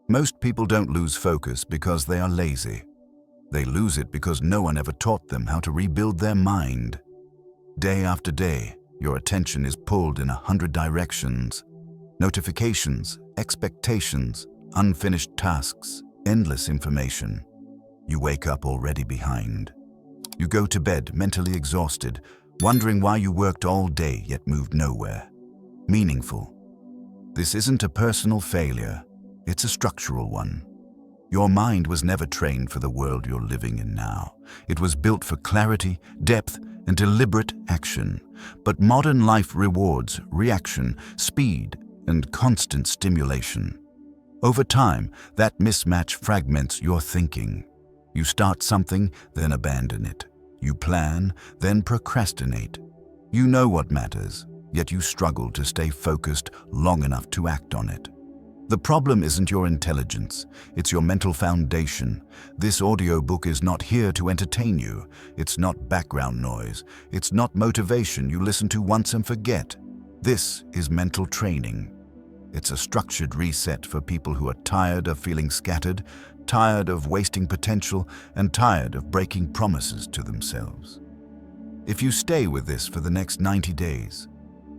Most people don't lose focus because they are lazy. They lose it because no one ever taught them how to rebuild their mind. Day after day, your attention is pulled in 100 directions. Notifications, expectations, unfinished tasks, endless information. You wake up already behind. You go to bed mentally exhausted, wondering why you worked all day yet moved nowhere. Meaningful. This isn't a personal failure, it's a structural one. Your mind was never trained for the world you're living in now. It was built for clarity, depth, and deliberate action. But modern life rewards reaction, speed, and constant stimulation. Over time, that mismatch fragments your thinking. You start something, then abandon it. You plan, then procrastinate. You know what matters, yet you struggle to stay focused long enough to act on it. The problem isn't your intelligence, it's your mental foundation. This audiobook is not here to entertain you. It's not background noise. It's not motivation you listen to once and forget. This is mental training. It's a structured reset for people who are tired of feeling scattered, tired of wasting potential, and tired of breaking promises to themselves. If you stay with this for the next 90 days,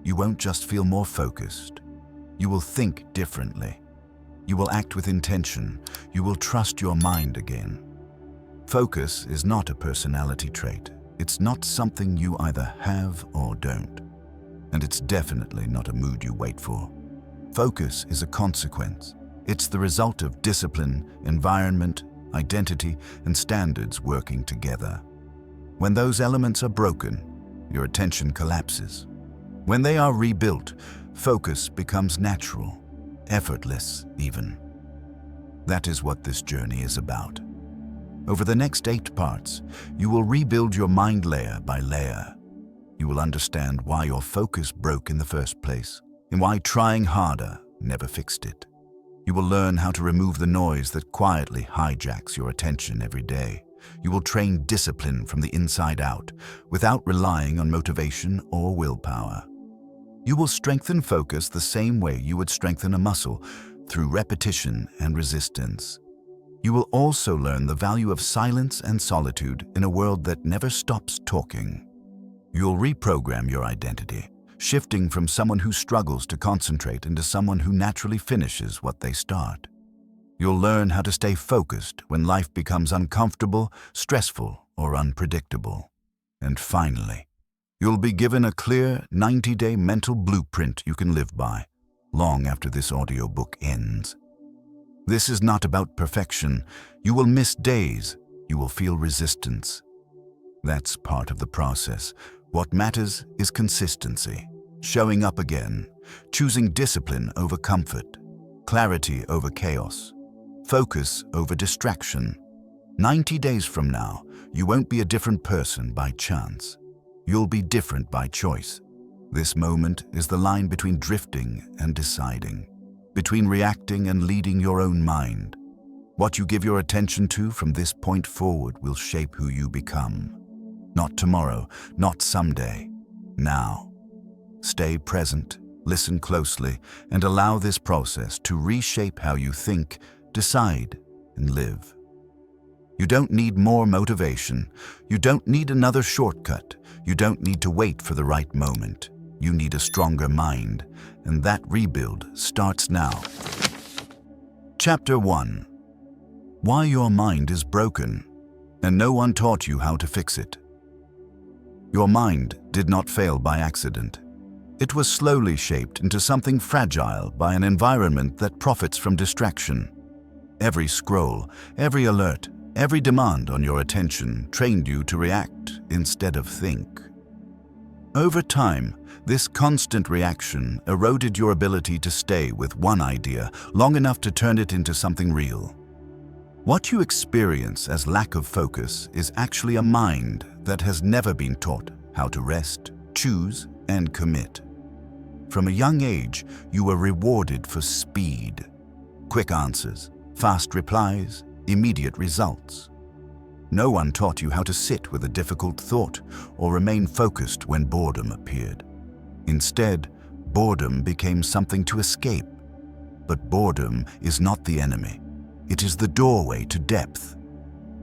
you won't just feel more focused. You will think differently. You will act with intention. You will trust your mind again. Focus is not a personality trait. It's not something you either have or don't. And it's definitely not a mood you wait for. Focus is a consequence. It's the result of discipline, environment, identity, and standards working together. When those elements are broken, your attention collapses. When they are rebuilt, focus becomes natural, effortless even. That is what this journey is about. Over the next 8 parts, you will rebuild your mind layer by layer. You will understand why your focus broke in the first place, and why trying harder never fixed it. You will learn how to remove the noise that quietly hijacks your attention every day. You will train discipline from the inside out, without relying on motivation or willpower. You will strengthen focus the same way you would strengthen a muscle, through repetition and resistance. You will also learn the value of silence and solitude in a world that never stops talking. You'll reprogram your identity, shifting from someone who struggles to concentrate into someone who naturally finishes what they start. You'll learn how to stay focused when life becomes uncomfortable, stressful, or unpredictable. And finally, you'll be given a clear 90-day mental blueprint you can live by, long after this audiobook ends. This is not about perfection. You will miss days. You will feel resistance. That's part of the process. What matters is consistency, showing up again, choosing discipline over comfort, clarity over chaos, focus over distraction. 90 days from now, you won't be a different person by chance. You'll be different by choice. This moment is the line between drifting and deciding, between reacting and leading your own mind. What you give your attention to from this point forward will shape who you become. Not tomorrow, not someday, now. Stay present, listen closely, and allow this process to reshape how you think, decide, and live. You don't need more motivation. You don't need another shortcut. You don't need to wait for the right moment. You need a stronger mind, and that rebuild starts now. Chapter 1. Why your mind is broken, and no one taught you how to fix it. Your mind did not fail by accident. It was slowly shaped into something fragile by an environment that profits from distraction. Every scroll, every alert, every demand on your attention trained you to react instead of think. Over time, this constant reaction eroded your ability to stay with one idea long enough to turn it into something real. What you experience as lack of focus is actually a mind that has never been taught how to rest, choose, and commit. From a young age, you were rewarded for speed. Quick answers, fast replies, immediate results. No one taught you how to sit with a difficult thought or remain focused when boredom appeared. Instead, boredom became something to escape. But boredom is not the enemy. It is the doorway to depth.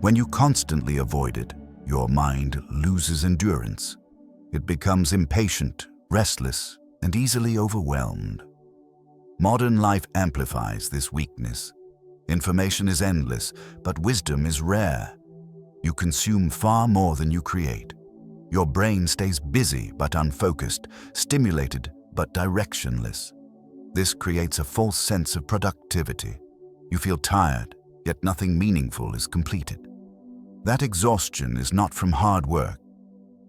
When you constantly avoid it, your mind loses endurance. It becomes impatient, restless, and easily overwhelmed. Modern life amplifies this weakness. Information is endless, but wisdom is rare. You consume far more than you create. Your brain stays busy but unfocused, stimulated but directionless. This creates a false sense of productivity. You feel tired, yet nothing meaningful is completed. That exhaustion is not from hard work.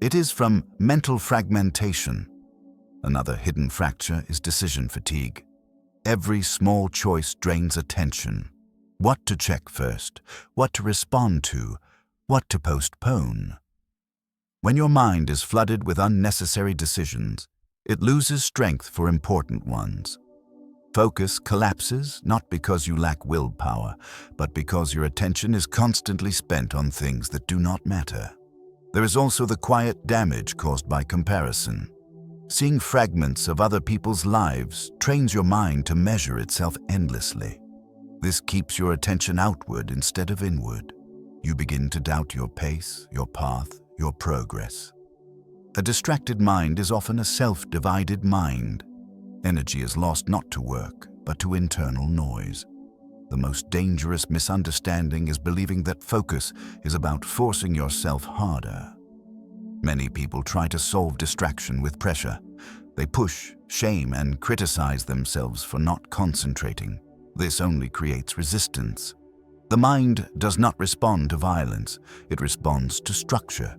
It is from mental fragmentation. Another hidden fracture is decision fatigue. Every small choice drains attention. What to check first, what to respond to, what to postpone. When your mind is flooded with unnecessary decisions, it loses strength for important ones. Focus collapses not because you lack willpower, but because your attention is constantly spent on things that do not matter. There is also the quiet damage caused by comparison. Seeing fragments of other people's lives trains your mind to measure itself endlessly. This keeps your attention outward instead of inward. You begin to doubt your pace, your path, your progress. A distracted mind is often a self-divided mind. Energy is lost not to work, but to internal noise. The most dangerous misunderstanding is believing that focus is about forcing yourself harder. Many people try to solve distraction with pressure. They push, shame, and criticize themselves for not concentrating. This only creates resistance. The mind does not respond to violence, it responds to structure.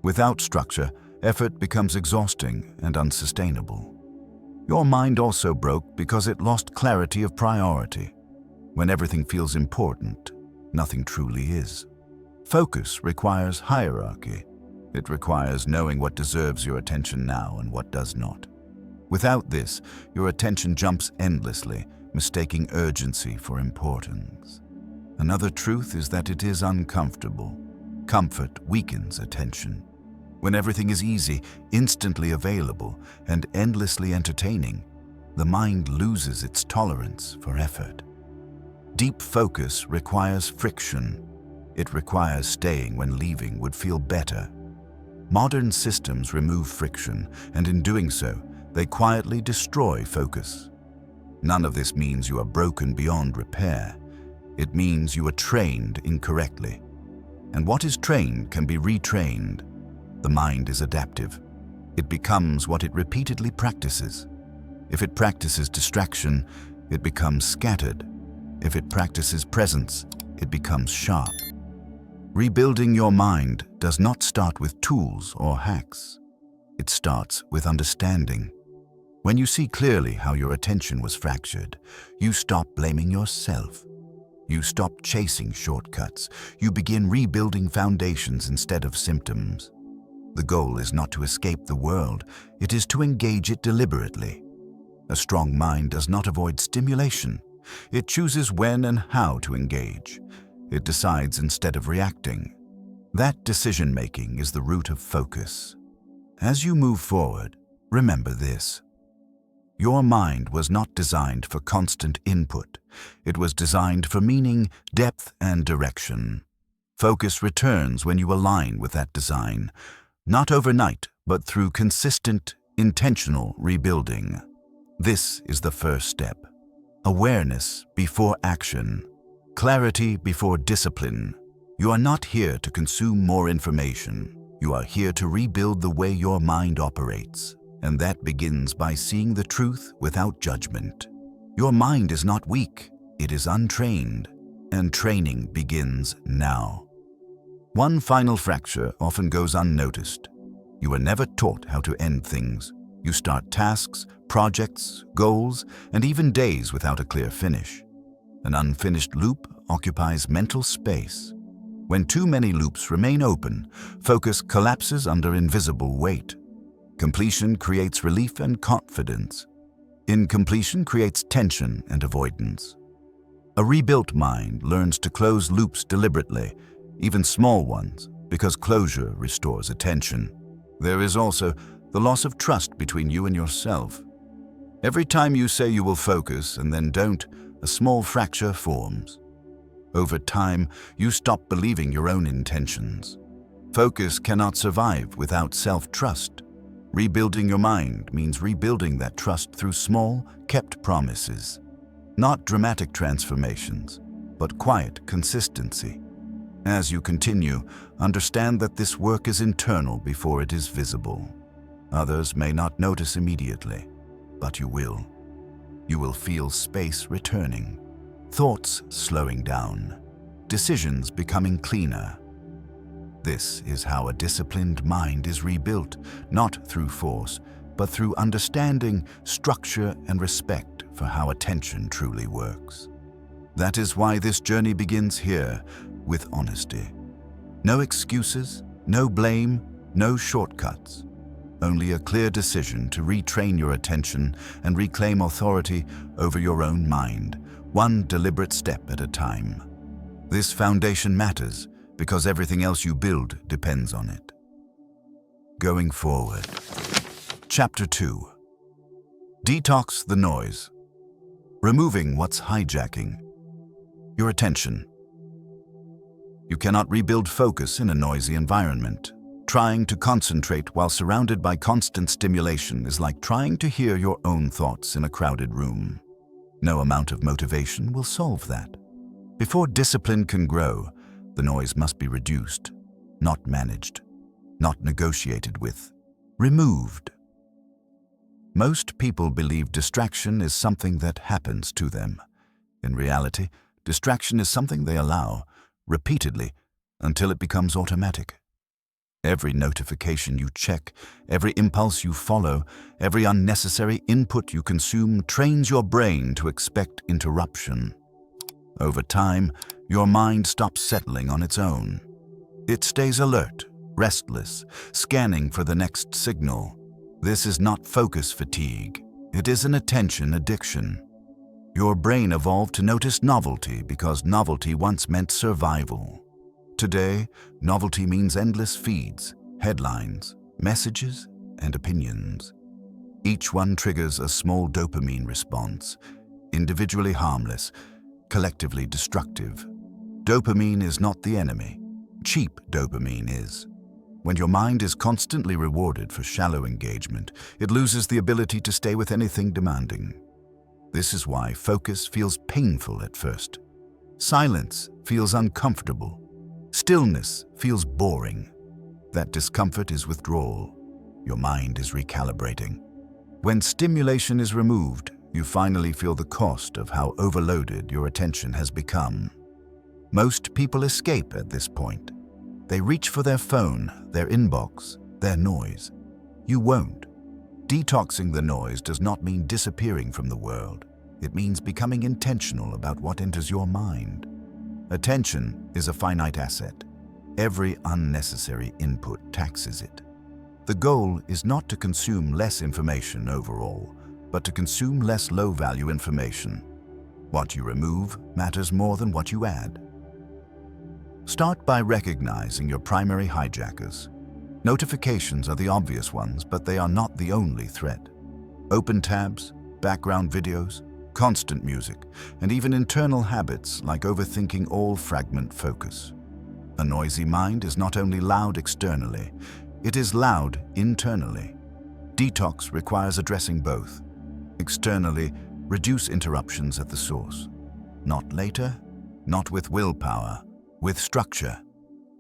Without structure, effort becomes exhausting and unsustainable. Your mind also broke because it lost clarity of priority. When everything feels important, nothing truly is. Focus requires hierarchy. It requires knowing what deserves your attention now and what does not. Without this, your attention jumps endlessly, mistaking urgency for importance. Another truth is that it is uncomfortable. Comfort weakens attention. When everything is easy, instantly available, and endlessly entertaining, the mind loses its tolerance for effort. Deep focus requires friction. It requires staying when leaving would feel better. Modern systems remove friction, and in doing so, they quietly destroy focus. None of this means you are broken beyond repair. It means you are trained incorrectly. And what is trained can be retrained. The mind is adaptive. It becomes what it repeatedly practices. If it practices distraction, it becomes scattered. If it practices presence, it becomes sharp. Rebuilding your mind does not start with tools or hacks. It starts with understanding. When you see clearly how your attention was fractured, you stop blaming yourself. You stop chasing shortcuts. You begin rebuilding foundations instead of symptoms. The goal is not to escape the world, it is to engage it deliberately. A strong mind does not avoid stimulation. It chooses when and how to engage. It decides instead of reacting. That decision-making is the root of focus. As you move forward, remember this. Your mind was not designed for constant input. It was designed for meaning, depth, and direction. Focus returns when you align with that design. Not overnight, but through consistent, intentional rebuilding. This is the first step. Awareness before action. Clarity before discipline. You are not here to consume more information. You are here to rebuild the way your mind operates. And that begins by seeing the truth without judgment. Your mind is not weak, it is untrained. And training begins now. One final fracture often goes unnoticed. You are never taught how to end things. You start tasks, projects, goals, and even days without a clear finish. An unfinished loop occupies mental space. When too many loops remain open, focus collapses under invisible weight. Completion creates relief and confidence. Incompletion creates tension and avoidance. A rebuilt mind learns to close loops deliberately, even small ones, because closure restores attention. There is also the loss of trust between you and yourself. Every time you say you will focus and then don't, a small fracture forms. Over time, you stop believing your own intentions. Focus cannot survive without self-trust. Rebuilding your mind means rebuilding that trust through small, kept promises. Not dramatic transformations, but quiet consistency. As you continue, understand that this work is internal before it is visible. Others may not notice immediately, but you will. You will feel space returning, thoughts slowing down, decisions becoming cleaner. This is how a disciplined mind is rebuilt, not through force, but through understanding, structure, and respect for how attention truly works. That is why this journey begins here, with honesty. No excuses, no blame, no shortcuts. Only a clear decision to retrain your attention and reclaim authority over your own mind, one deliberate step at a time. This foundation matters because everything else you build depends on it. Going forward. Chapter 2. Detox the noise. Removing what's hijacking your attention. You cannot rebuild focus in a noisy environment. Trying to concentrate while surrounded by constant stimulation is like trying to hear your own thoughts in a crowded room. No amount of motivation will solve that. Before discipline can grow, the noise must be reduced, not managed, not negotiated with, removed. Most people believe distraction is something that happens to them. In reality, distraction is something they allow, repeatedly, until it becomes automatic. Every notification you check, every impulse you follow, every unnecessary input you consume trains your brain to expect interruption. Over time, your mind stops settling on its own. It stays alert, restless, scanning for the next signal. This is not focus fatigue. It is an attention addiction. Your brain evolved to notice novelty because novelty once meant survival. Today, novelty means endless feeds, headlines, messages, and opinions. Each one triggers a small dopamine response, individually harmless, collectively destructive. Dopamine is not the enemy. Cheap dopamine is. When your mind is constantly rewarded for shallow engagement, it loses the ability to stay with anything demanding. This is why focus feels painful at first. Silence feels uncomfortable. Stillness feels boring. That discomfort is withdrawal. Your mind is recalibrating. When stimulation is removed, you finally feel the cost of how overloaded your attention has become. Most people escape at this point. They reach for their phone, their inbox, their noise. You won't. Detoxing the noise does not mean disappearing from the world. It means becoming intentional about what enters your mind. Attention is a finite asset. Every unnecessary input taxes it. The goal is not to consume less information overall, but to consume less low-value information. What you remove matters more than what you add. Start by recognizing your primary hijackers. Notifications are the obvious ones, but they are not the only threat. Open tabs, background videos, constant music, and even internal habits like overthinking all fragment focus. A noisy mind is not only loud externally, it is loud internally. Detox requires addressing both. Externally, reduce interruptions at the source. Not later, not with willpower, with structure.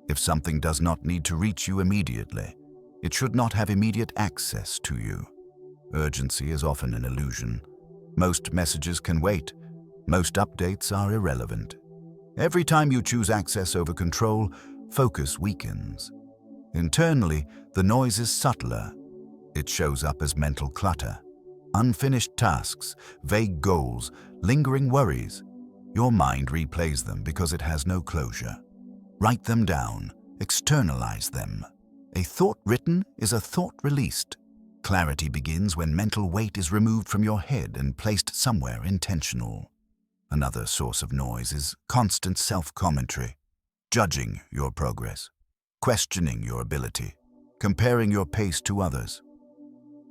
If something does not need to reach you immediately, it should not have immediate access to you. Urgency is often an illusion. Most messages can wait. Most updates are irrelevant. Every time you choose access over control, focus weakens. Internally, the noise is subtler. It shows up as mental clutter, unfinished tasks, vague goals, lingering worries. Your mind replays them because it has no closure. Write them down, externalize them. A thought written is a thought released. Clarity begins when mental weight is removed from your head and placed somewhere intentional. Another source of noise is constant self-commentary, judging your progress, questioning your ability, comparing your pace to others.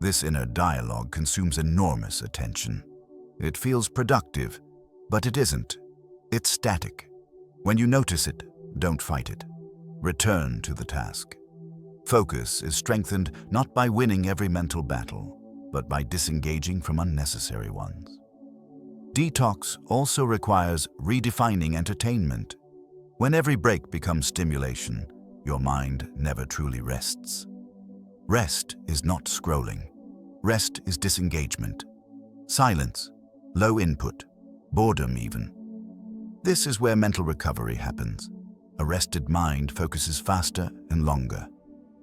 This inner dialogue consumes enormous attention. It feels productive, but it isn't. It's static. When you notice it, don't fight it. Return to the task. Focus is strengthened not by winning every mental battle, but by disengaging from unnecessary ones. Detox also requires redefining entertainment. When every break becomes stimulation, your mind never truly rests. Rest is not scrolling. Rest is disengagement. Silence, low input, boredom even. This is where mental recovery happens. A rested mind focuses faster and longer.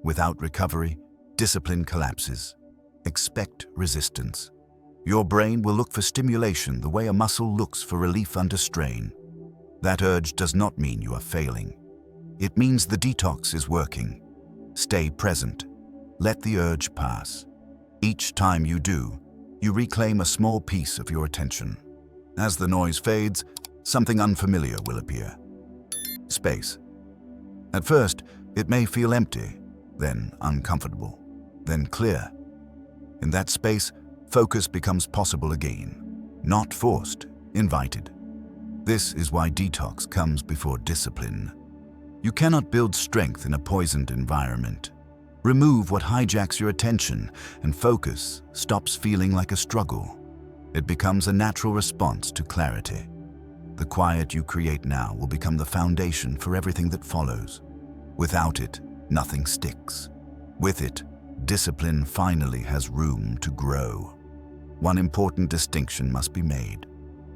Without recovery, discipline collapses. Expect resistance. Your brain will look for stimulation the way a muscle looks for relief under strain. That urge does not mean you are failing. It means the detox is working. Stay present. Let the urge pass. Each time you do, you reclaim a small piece of your attention. As the noise fades, something unfamiliar will appear. Space. At first, it may feel empty, then uncomfortable, then clear. In that space, focus becomes possible again. Not forced, invited. This is why detox comes before discipline. You cannot build strength in a poisoned environment. Remove what hijacks your attention, and focus stops feeling like a struggle. It becomes a natural response to clarity. The quiet you create now will become the foundation for everything that follows. Without it, nothing sticks. With it, discipline finally has room to grow. One important distinction must be made.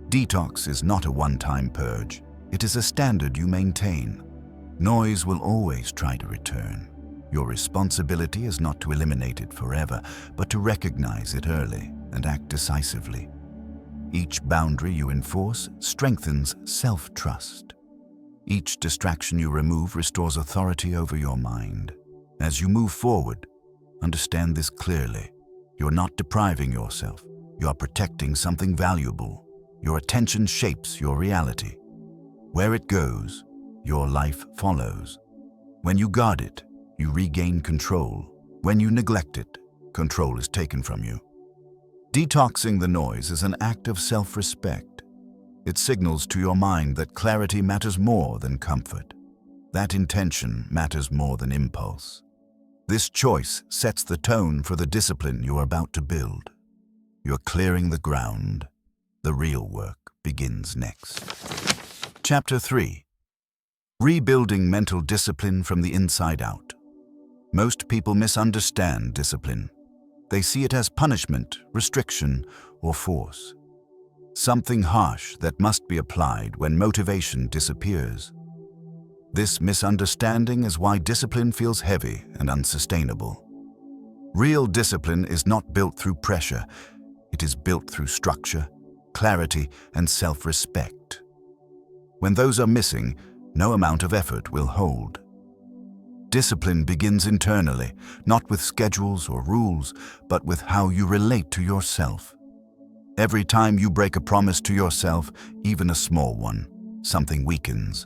Detox is not a one-time purge. It is a standard you maintain. Noise will always try to return. Your responsibility is not to eliminate it forever, but to recognize it early and act decisively. Each boundary you enforce strengthens self-trust. Each distraction you remove restores authority over your mind. As you move forward, understand this clearly. You're not depriving yourself. You're protecting something valuable. Your attention shapes your reality. Where it goes, your life follows. When you guard it, you regain control. When you neglect it, control is taken from you. Detoxing the noise is an act of self-respect. It signals to your mind that clarity matters more than comfort. That intention matters more than impulse. This choice sets the tone for the discipline you are about to build. You're clearing the ground. The real work begins next. Chapter 3. Rebuilding mental discipline from the inside out. Most people misunderstand discipline. They see it as punishment, restriction, or force. Something harsh that must be applied when motivation disappears. This misunderstanding is why discipline feels heavy and unsustainable. Real discipline is not built through pressure. It is built through structure, clarity, and self-respect. When those are missing, no amount of effort will hold. Discipline begins internally, not with schedules or rules, but with how you relate to yourself. Every time you break a promise to yourself, even a small one, something weakens.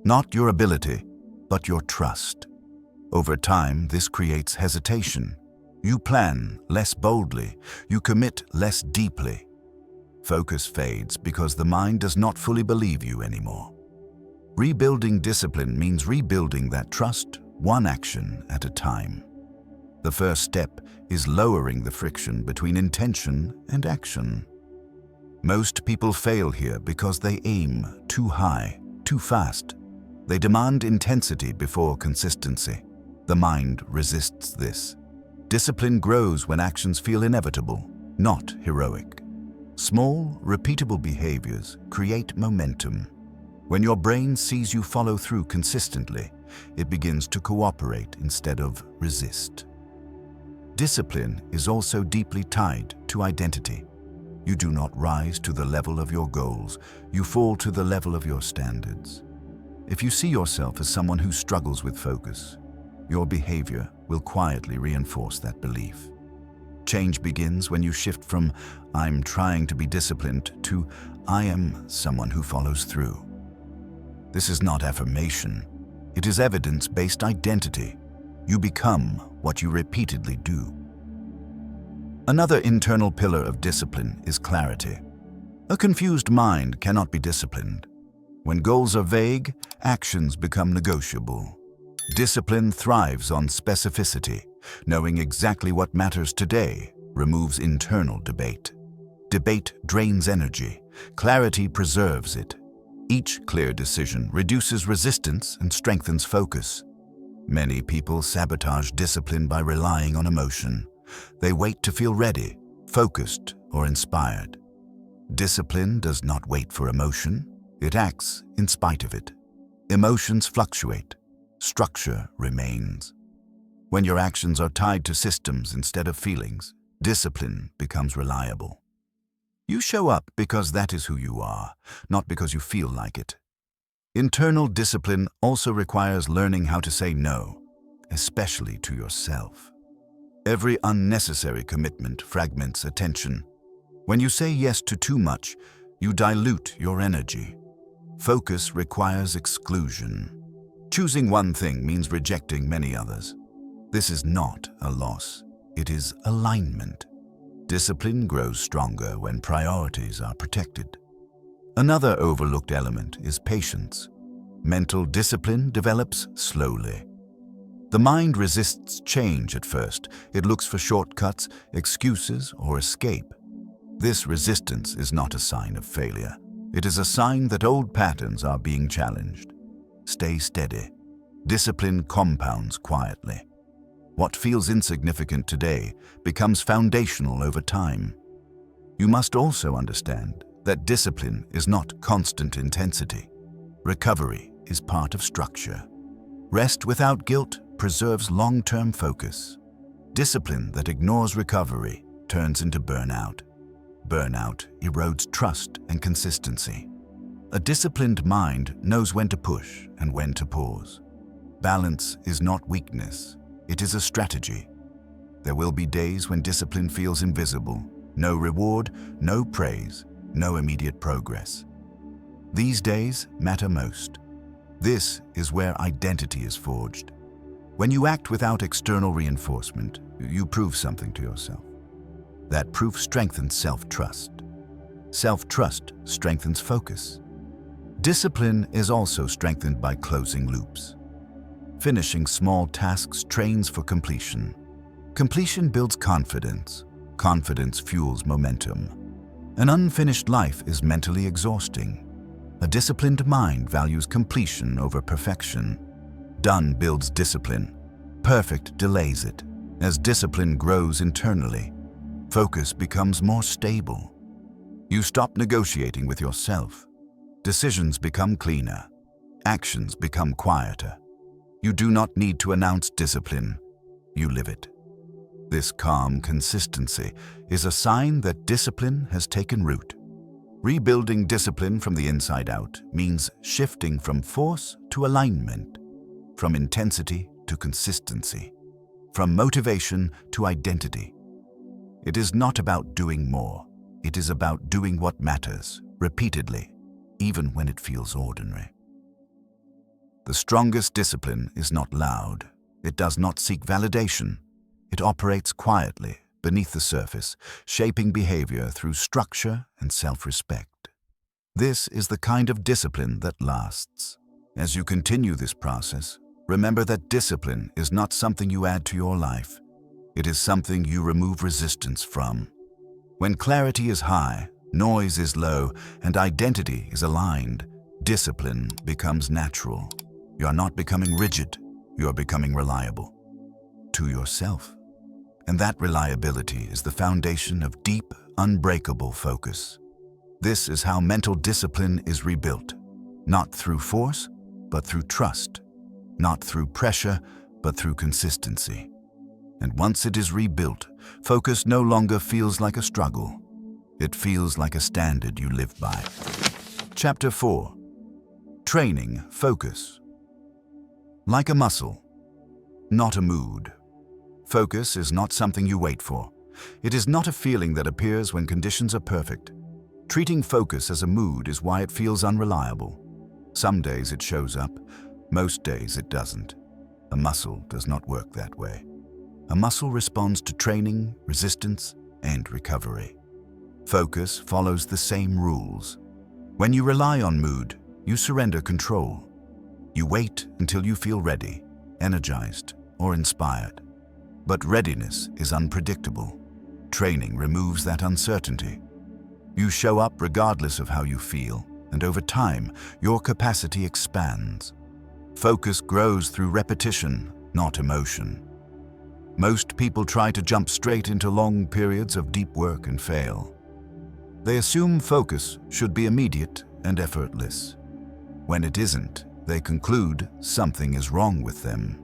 Not your ability, but your trust. Over time, this creates hesitation. You plan less boldly. You commit less deeply. Focus fades because the mind does not fully believe you anymore. Rebuilding discipline means rebuilding that trust one action at a time. The first step is lowering the friction between intention and action. Most people fail here because they aim too high, too fast. They demand intensity before consistency. The mind resists this. Discipline grows when actions feel inevitable, not heroic. Small, repeatable behaviors create momentum. When your brain sees you follow through consistently, it begins to cooperate instead of resist. Discipline is also deeply tied to identity. You do not rise to the level of your goals, you fall to the level of your standards. If you see yourself as someone who struggles with focus, your behavior will quietly reinforce that belief. Change begins when you shift from "I'm trying to be disciplined" to "I am someone who follows through." This is not affirmation. It is evidence-based identity. You become what you repeatedly do. Another internal pillar of discipline is clarity. A confused mind cannot be disciplined. When goals are vague, actions become negotiable. Discipline thrives on specificity. Knowing exactly what matters today removes internal debate. Debate drains energy. Clarity preserves it. Each clear decision reduces resistance and strengthens focus. Many people sabotage discipline by relying on emotion. They wait to feel ready, focused, or inspired. Discipline does not wait for emotion. It acts in spite of it. Emotions fluctuate. Structure remains. When your actions are tied to systems instead of feelings, discipline becomes reliable. You show up because that is who you are, not because you feel like it. Internal discipline also requires learning how to say no, especially to yourself. Every unnecessary commitment fragments attention. When you say yes to too much, you dilute your energy. Focus requires exclusion. Choosing one thing means rejecting many others. This is not a loss. It is alignment. Discipline grows stronger when priorities are protected. Another overlooked element is patience. Mental discipline develops slowly. The mind resists change at first. It looks for shortcuts, excuses, or escape. This resistance is not a sign of failure. It is a sign that old patterns are being challenged. Stay steady. Discipline compounds quietly. What feels insignificant today becomes foundational over time. You must also understand that discipline is not constant intensity. Recovery is part of structure. Rest without guilt preserves long-term focus. Discipline that ignores recovery turns into burnout. Burnout erodes trust and consistency. A disciplined mind knows when to push and when to pause. Balance is not weakness. It is a strategy. There will be days when discipline feels invisible. No reward, no praise, no immediate progress. These days matter most. This is where identity is forged. When you act without external reinforcement, you prove something to yourself. That proof strengthens self-trust. Self-trust strengthens focus. Discipline is also strengthened by closing loops. Finishing small tasks trains for completion. Completion builds confidence. Confidence fuels momentum. An unfinished life is mentally exhausting. A disciplined mind values completion over perfection. Done builds discipline. Perfect delays it. As discipline grows internally, focus becomes more stable. You stop negotiating with yourself. Decisions become cleaner. Actions become quieter. You do not need to announce discipline. You live it. This calm consistency is a sign that discipline has taken root. Rebuilding discipline from the inside out means shifting from force to alignment, from intensity to consistency, from motivation to identity. It is not about doing more. It is about doing what matters, repeatedly, even when it feels ordinary. The strongest discipline is not loud. It does not seek validation. It operates quietly, beneath the surface, shaping behavior through structure and self-respect. This is the kind of discipline that lasts. As you continue this process, remember that discipline is not something you add to your life. It is something you remove resistance from. When clarity is high, noise is low, and identity is aligned, discipline becomes natural. You are not becoming rigid, you are becoming reliable to yourself. And that reliability is the foundation of deep, unbreakable focus. This is how mental discipline is rebuilt, not through force, but through trust, not through pressure, but through consistency. And once it is rebuilt, focus no longer feels like a struggle. It feels like a standard you live by. Chapter 4. Training focus. Like a muscle, not a mood. Focus is not something you wait for. It is not a feeling that appears when conditions are perfect. Treating focus as a mood is why it feels unreliable. Some days it shows up, most days it doesn't. A muscle does not work that way. A muscle responds to training, resistance, and recovery. Focus follows the same rules. When you rely on mood, you surrender control. You wait until you feel ready, energized, or inspired. But readiness is unpredictable. Training removes that uncertainty. You show up regardless of how you feel, and over time, your capacity expands. Focus grows through repetition, not emotion. Most people try to jump straight into long periods of deep work and fail. They assume focus should be immediate and effortless. When it isn't, they conclude something is wrong with them.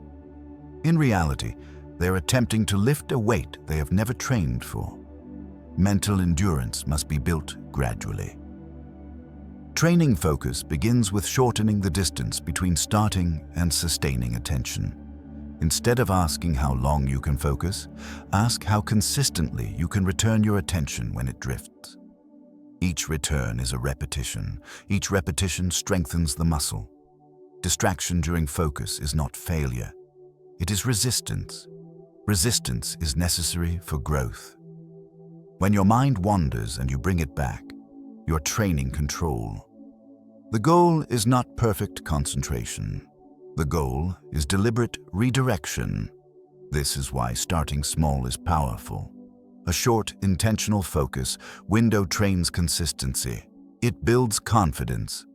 In reality, they're attempting to lift a weight they have never trained for. Mental endurance must be built gradually. Training focus begins with shortening the distance between starting and sustaining attention. Instead of asking how long you can focus, ask how consistently you can return your attention when it drifts. Each return is a repetition. Each repetition strengthens the muscle. Distraction during focus is not failure. It is resistance. Resistance is necessary for growth. When your mind wanders and you bring it back, you're training control. The goal is not perfect concentration. The goal is deliberate redirection. This is why starting small is powerful. A short, intentional focus window trains consistency. It builds confidence.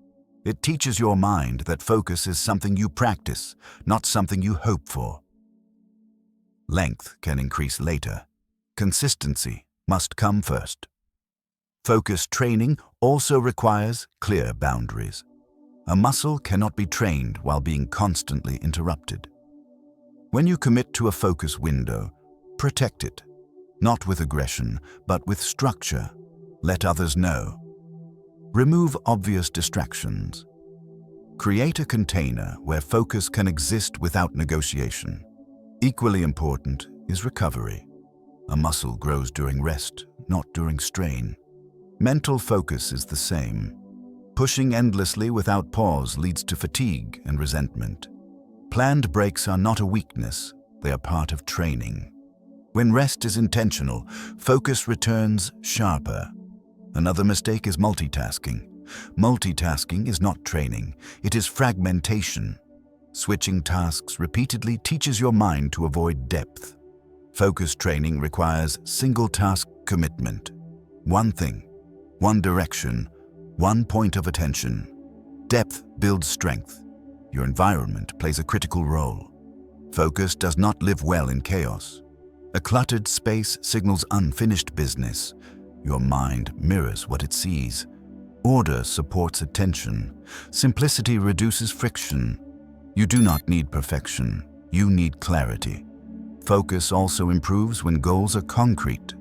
It teaches your mind that focus is something you practice, not something you hope for. Length can increase later. Consistency must come first. Focus training also requires clear boundaries. A muscle cannot be trained while being constantly interrupted. When you commit to a focus window, protect it. Not with aggression, but with structure. Let others know. Remove obvious distractions. Create a container where focus can exist without negotiation. Equally important is recovery. A muscle grows during rest, not during strain. Mental focus is the same. Pushing endlessly without pause leads to fatigue and resentment. Planned breaks are not a weakness, they are part of training. When rest is intentional, focus returns sharper. Another mistake is multitasking. Multitasking is not training, it is fragmentation. Switching tasks repeatedly teaches your mind to avoid depth. Focus training requires single-task commitment. One thing, one direction, one point of attention. Depth builds strength. Your environment plays a critical role. Focus does not live well in chaos. A cluttered space signals unfinished business. Your mind mirrors what it sees. Order supports attention. Simplicity reduces friction. You do not need perfection. You need clarity. Focus also improves when goals are concrete.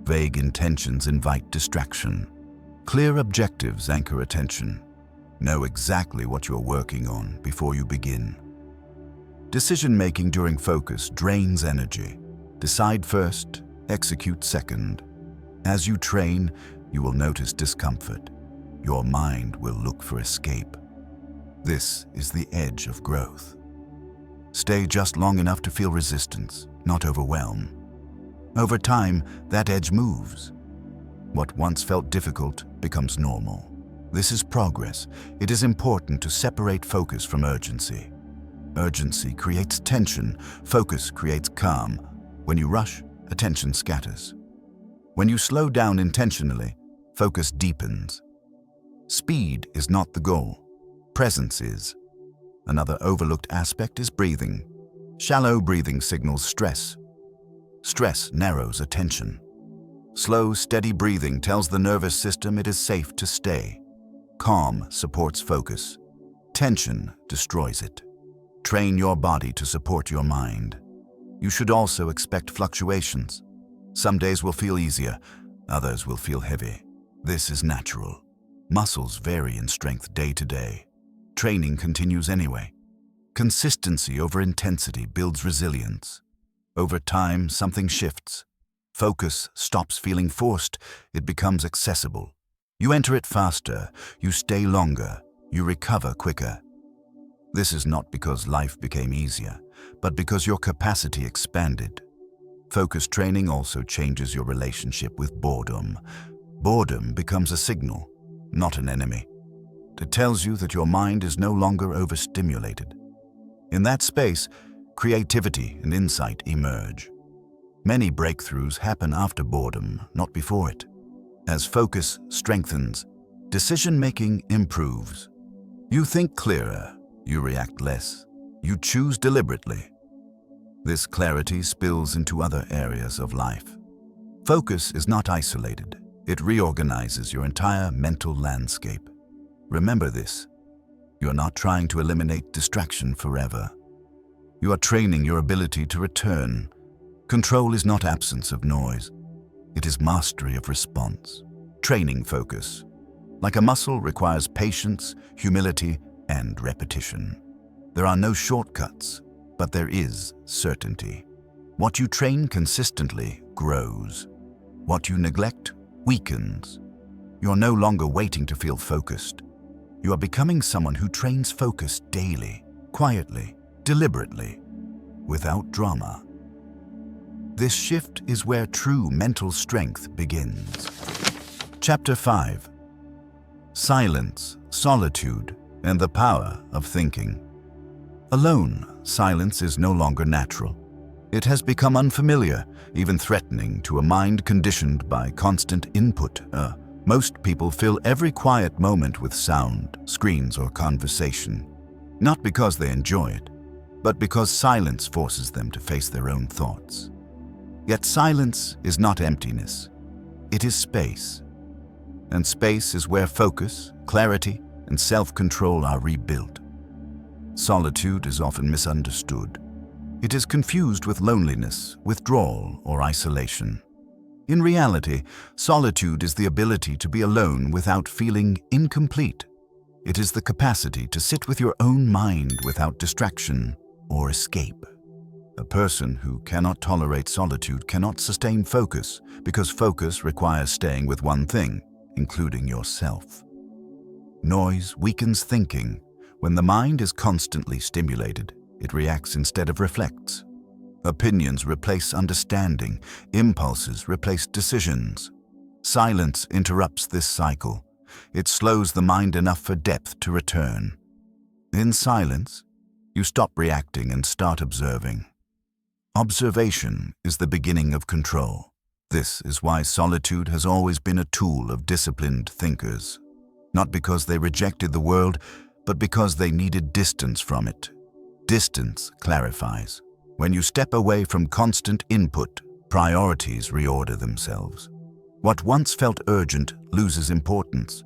Vague intentions invite distraction. Clear objectives anchor attention. Know exactly what you're working on before you begin. Decision-making during focus drains energy. Decide first, execute second. As you train, you will notice discomfort. Your mind will look for escape. This is the edge of growth. Stay just long enough to feel resistance, not overwhelm. Over time, that edge moves. What once felt difficult becomes normal. This is progress. It is important to separate focus from urgency. Urgency creates tension. Focus creates calm. When you rush, attention scatters. When you slow down intentionally, focus deepens. Speed is not the goal. Presence is. Another overlooked aspect is breathing. Shallow breathing signals stress. Stress narrows attention. Slow, steady breathing tells the nervous system it is safe to stay. Calm supports focus. Tension destroys it. Train your body to support your mind. You should also expect fluctuations. Some days will feel easier, others will feel heavy. This is natural. Muscles vary in strength day to day. Training continues anyway. Consistency over intensity builds resilience. Over time, something shifts. Focus stops feeling forced, it becomes accessible. You enter it faster, you stay longer, you recover quicker. This is not because life became easier, but because your capacity expanded. Focus training also changes your relationship with boredom. Boredom becomes a signal, not an enemy. It tells you that your mind is no longer overstimulated. In that space, creativity and insight emerge. Many breakthroughs happen after boredom, not before it. As focus strengthens, decision-making improves. You think clearer, you react less, you choose deliberately. This clarity spills into other areas of life. Focus is not isolated. It reorganizes your entire mental landscape. Remember this. You are not trying to eliminate distraction forever. You are training your ability to return. Control is not absence of noise. It is mastery of response. Training focus, like a muscle, requires patience, humility, and repetition. There are no shortcuts, but there is certainty. What you train consistently grows. What you neglect weakens. You are no longer waiting to feel focused. You are becoming someone who trains focus daily, quietly, deliberately, without drama. This shift is where true mental strength begins. Chapter 5. Silence, Solitude, and the Power of Thinking. Alone, silence is no longer natural. It has become unfamiliar, even threatening to a mind conditioned by constant input. Most people fill every quiet moment with sound, screens, or conversation, not because they enjoy it, but because silence forces them to face their own thoughts. Yet silence is not emptiness. It is space. And space is where focus, clarity, and self-control are rebuilt. Solitude is often misunderstood. It is confused with loneliness, withdrawal, or isolation. In reality, solitude is the ability to be alone without feeling incomplete. It is the capacity to sit with your own mind without distraction or escape. A person who cannot tolerate solitude cannot sustain focus, because focus requires staying with one thing, including yourself. Noise weakens thinking. When the mind is constantly stimulated, it reacts instead of reflects. Opinions replace understanding. Impulses replace decisions. Silence interrupts this cycle. It slows the mind enough for depth to return. In silence, you stop reacting and start observing. Observation is the beginning of control. This is why solitude has always been a tool of disciplined thinkers. Not because they rejected the world, but because they needed distance from it. Distance clarifies. When you step away from constant input, priorities reorder themselves. What once felt urgent loses importance.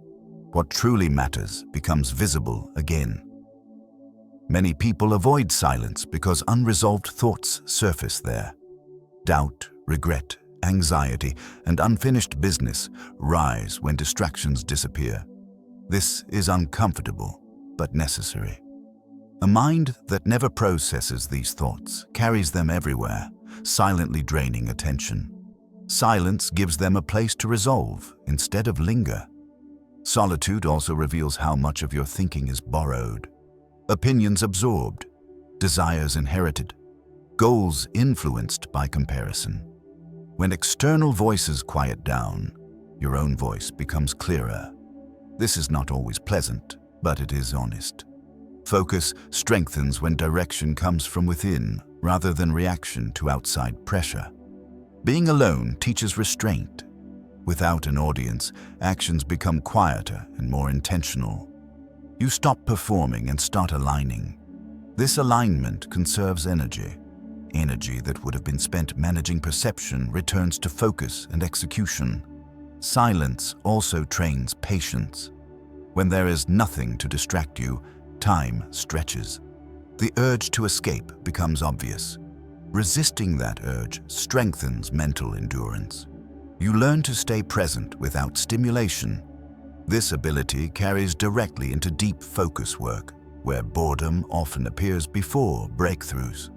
What truly matters becomes visible again. Many people avoid silence because unresolved thoughts surface there. Doubt, regret, anxiety, and unfinished business rise when distractions disappear. This is uncomfortable, but necessary. A mind that never processes these thoughts carries them everywhere, silently draining attention. Silence gives them a place to resolve instead of linger. Solitude also reveals how much of your thinking is borrowed. Opinions absorbed, desires inherited, goals influenced by comparison. When external voices quiet down, your own voice becomes clearer. This is not always pleasant, but it is honest. Focus strengthens when direction comes from within, rather than reaction to outside pressure. Being alone teaches restraint. Without an audience, actions become quieter and more intentional. You stop performing and start aligning. This alignment conserves energy. Energy that would have been spent managing perception returns to focus and execution. Silence also trains patience. When there is nothing to distract you, time stretches. The urge to escape becomes obvious. Resisting that urge strengthens mental endurance. You learn to stay present without stimulation. This ability carries directly into deep focus work, where boredom often appears before breakthroughs.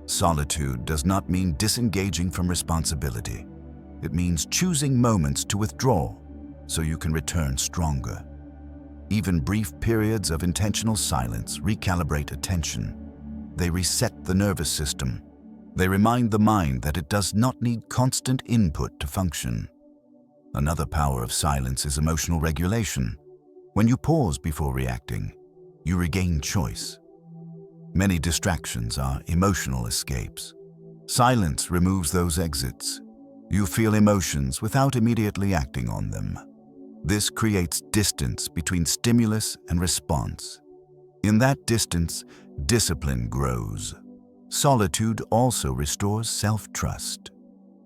Solitude does not mean disengaging from responsibility. It means choosing moments to withdraw so you can return stronger. Even brief periods of intentional silence recalibrate attention. They reset the nervous system. They remind the mind that it does not need constant input to function. Another power of silence is emotional regulation. When you pause before reacting, you regain choice. Many distractions are emotional escapes. Silence removes those exits. You feel emotions without immediately acting on them. This creates distance between stimulus and response. In that distance, discipline grows. Solitude also restores self-trust.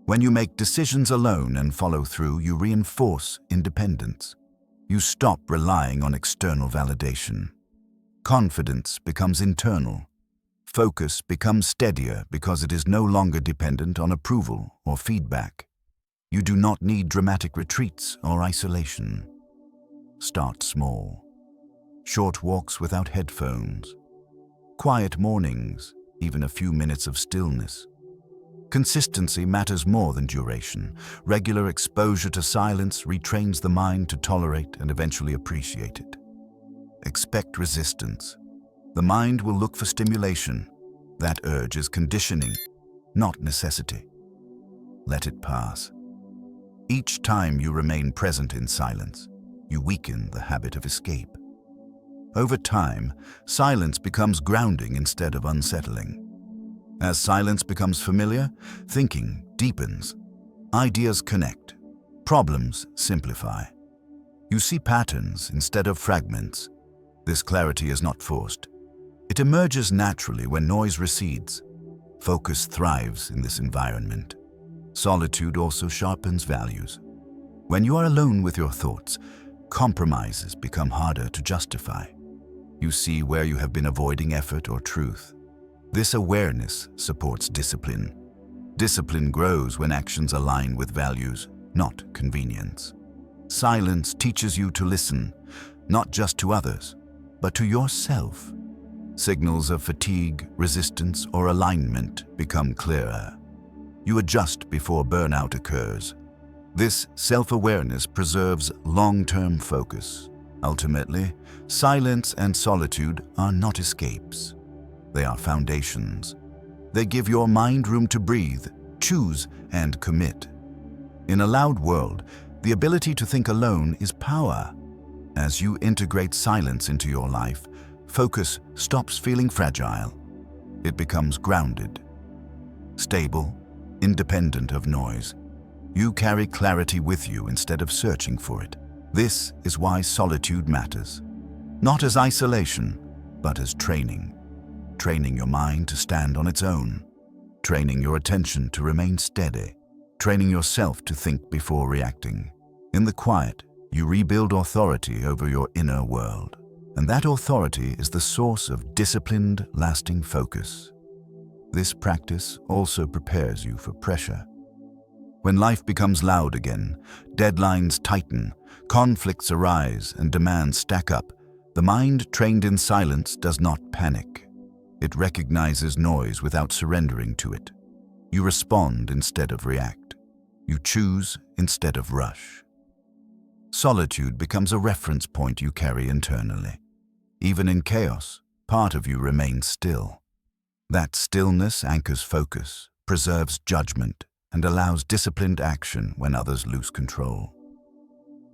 When you make decisions alone and follow through, you reinforce independence. You stop relying on external validation. Confidence becomes internal. Focus becomes steadier because it is no longer dependent on approval or feedback. You do not need dramatic retreats or isolation. Start small. Short walks without headphones. Quiet mornings, even a few minutes of stillness. Consistency matters more than duration. Regular exposure to silence retrains the mind to tolerate and eventually appreciate it. Expect resistance. The mind will look for stimulation. That urge is conditioning, not necessity. Let it pass. Each time you remain present in silence, you weaken the habit of escape. Over time, silence becomes grounding instead of unsettling. As silence becomes familiar, thinking deepens. Ideas connect. Problems simplify. You see patterns instead of fragments. This clarity is not forced. It emerges naturally when noise recedes. Focus thrives in this environment. Solitude also sharpens values. When you are alone with your thoughts, compromises become harder to justify. You see where you have been avoiding effort or truth. This awareness supports discipline. Discipline grows when actions align with values, not convenience. Silence teaches you to listen, not just to others, but to yourself. Signals of fatigue, resistance, or alignment become clearer. You adjust before burnout occurs. This self-awareness preserves long-term focus. Ultimately, silence and solitude are not escapes. They are foundations. They give your mind room to breathe, choose, and commit. In a loud world, the ability to think alone is power. As you integrate silence into your life, focus stops feeling fragile. It becomes grounded, stable, independent of noise. You carry clarity with you instead of searching for it. This is why solitude matters. Not as isolation, but as training. Training your mind to stand on its own. Training your attention to remain steady. Training yourself to think before reacting. In the quiet, you rebuild authority over your inner world. And that authority is the source of disciplined, lasting focus. This practice also prepares you for pressure. When life becomes loud again, deadlines tighten, conflicts arise, and demands stack up, the mind trained in silence does not panic. It recognizes noise without surrendering to it. You respond instead of react. You choose instead of rush. Solitude becomes a reference point you carry internally. Even in chaos, part of you remains still. That stillness anchors focus, preserves judgment, and allows disciplined action when others lose control.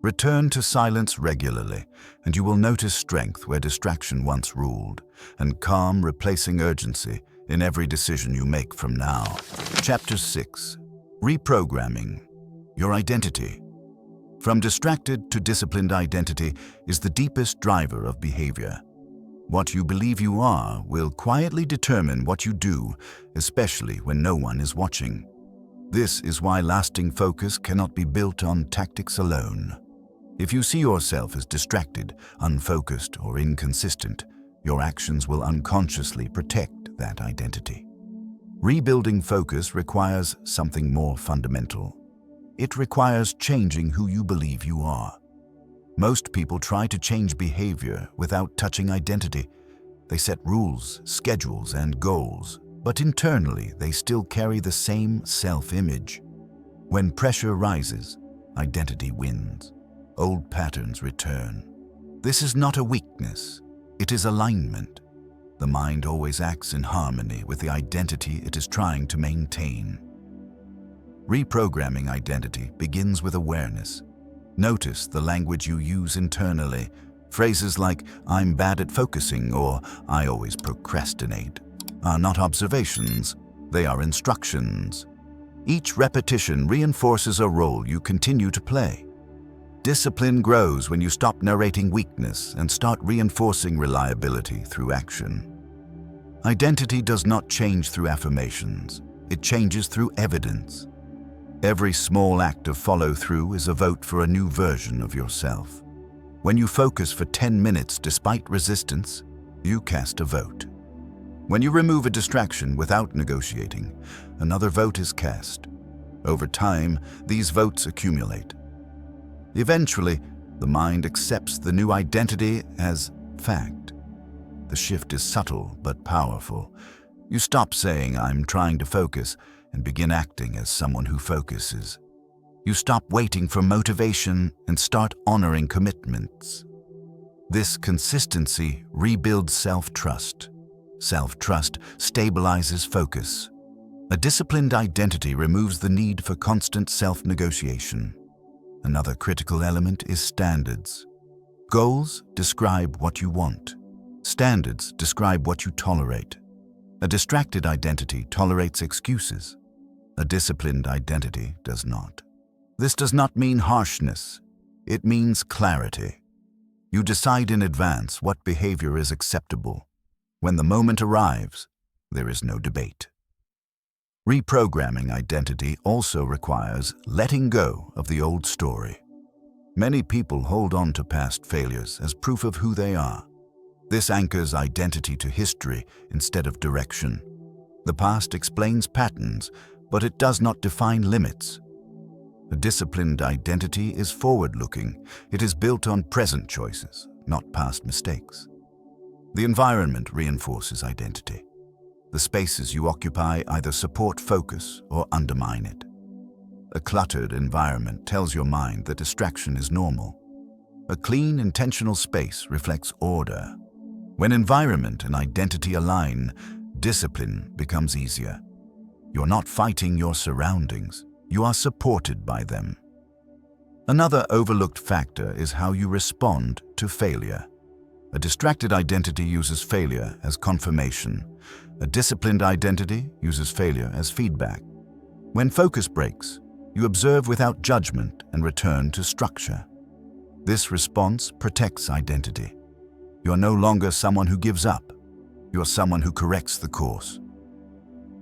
Return to silence regularly, and you will notice strength where distraction once ruled, and calm replacing urgency in every decision you make from now. Chapter 6. Reprogramming. Your identity. From distracted to disciplined identity is the deepest driver of behavior. What you believe you are will quietly determine what you do, especially when no one is watching. This is why lasting focus cannot be built on tactics alone. If you see yourself as distracted, unfocused, or inconsistent, your actions will unconsciously protect that identity. Rebuilding focus requires something more fundamental. It requires changing who you believe you are. Most people try to change behavior without touching identity. They set rules, schedules, and goals, but internally they still carry the same self-image. When pressure rises, identity wins. Old patterns return. This is not a weakness, it is alignment. The mind always acts in harmony with the identity it is trying to maintain. Reprogramming identity begins with awareness. Notice the language you use internally. Phrases like, "I'm bad at focusing" or "I always procrastinate" are not observations, they are instructions. Each repetition reinforces a role you continue to play. Discipline grows when you stop narrating weakness and start reinforcing reliability through action. Identity does not change through affirmations, it changes through evidence. Every small act of follow-through is a vote for a new version of yourself. When you focus for 10 minutes despite resistance, you cast a vote. When you remove a distraction without negotiating, another vote is cast. Over time, these votes accumulate. Eventually, the mind accepts the new identity as fact. The shift is subtle but powerful. You stop saying, "I'm trying to focus," and begin acting as someone who focuses. You stop waiting for motivation and start honoring commitments. This consistency rebuilds self-trust. Self-trust stabilizes focus. A disciplined identity removes the need for constant self-negotiation. Another critical element is standards. Goals describe what you want. Standards describe what you tolerate. A distracted identity tolerates excuses. A disciplined identity does not. This does not mean harshness. It means clarity. You decide in advance what behavior is acceptable. When the moment arrives, there is no debate. Reprogramming identity also requires letting go of the old story. Many people hold on to past failures as proof of who they are. This anchors identity to history instead of direction. The past explains patterns, but it does not define limits. A disciplined identity is forward-looking. It is built on present choices, not past mistakes. The environment reinforces identity. The spaces you occupy either support focus or undermine it. A cluttered environment tells your mind that distraction is normal. A clean, intentional space reflects order. When environment and identity align, discipline becomes easier. You're not fighting your surroundings, you are supported by them. Another overlooked factor is how you respond to failure. A distracted identity uses failure as confirmation. A disciplined identity uses failure as feedback. When focus breaks, you observe without judgment and return to structure. This response protects identity. You are no longer someone who gives up. You are someone who corrects the course.